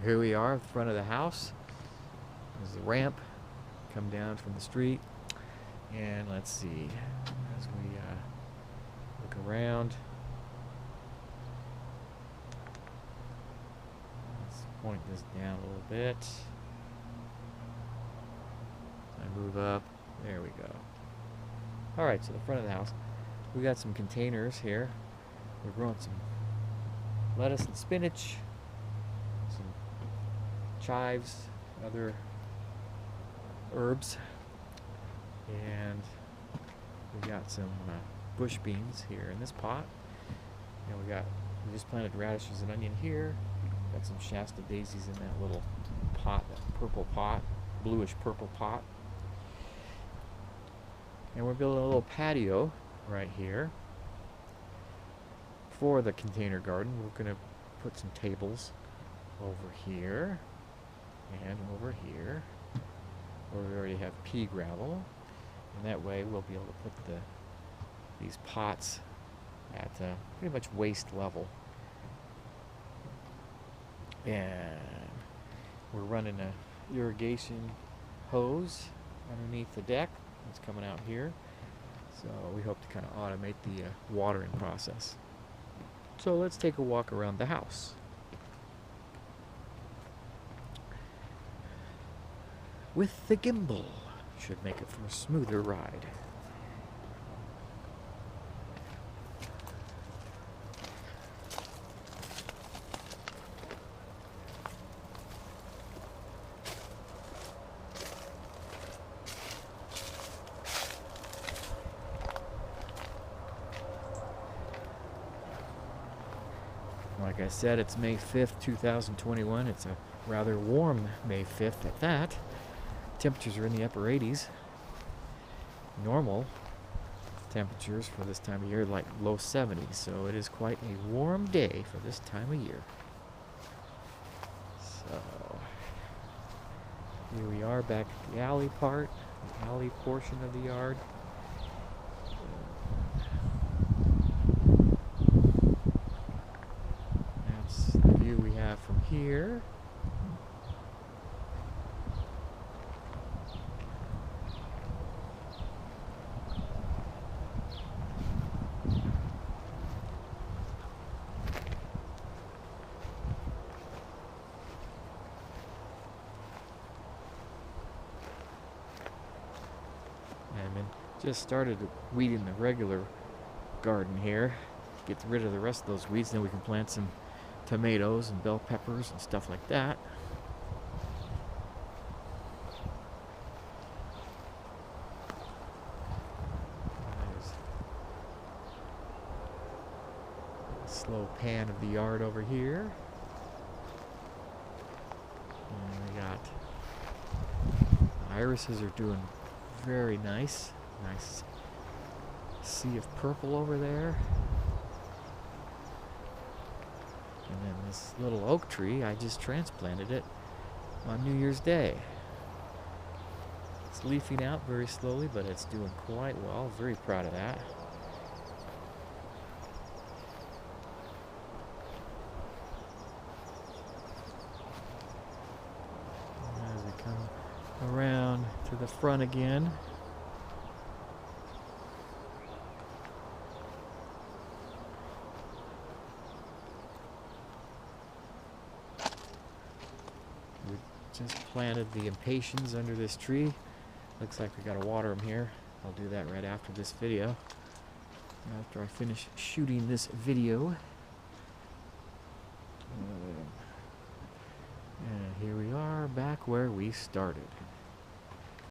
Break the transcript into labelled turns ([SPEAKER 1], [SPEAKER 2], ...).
[SPEAKER 1] Here we are at the front of the house. There's the ramp, come down from the street. And let's see, as we look around, let's point this down a little bit. I move up, there we go. Alright, so the front of the house. We got some containers here. We're growing some lettuce and spinach, some chives, other herbs, and we got some bush beans here in this pot. And we just planted radishes and onion here. Got some Shasta daisies in that little pot, that purple pot, bluish purple pot. And we're building a little patio right here for the container garden. We're going to put some tables over here and over here, where we already have pea gravel, and that way we'll be able to put these pots at pretty much waist level. And we're running a irrigation hose underneath the deck. It's coming out here, so we hope to kind of automate the watering process. So let's take a walk around the house. With the gimbal, should make it for a smoother ride. Like I said, it's May 5th, 2021. It's a rather warm May 5th at that. Temperatures are in the upper 80s. Normal temperatures for this time of year like low 70s, so it is quite a warm day for this time of year. So here we are back at the alley part, the alley portion of the yard. That's the view we have from here. Just started weeding the regular garden here. Get rid of the rest of those weeds, then we can plant some tomatoes and bell peppers and stuff like that. There's a slow pan of the yard over here. And we got irises are doing very nice. Nice sea of purple over there. And then this little oak tree, I just transplanted it on New Year's Day. It's leafing out very slowly, but it's doing quite well. Very proud of that. As we come around to the front again, just planted the impatiens under this tree. Looks like we gotta water them here. I'll do that right after this video. After I finish shooting this video. And here we are back where we started.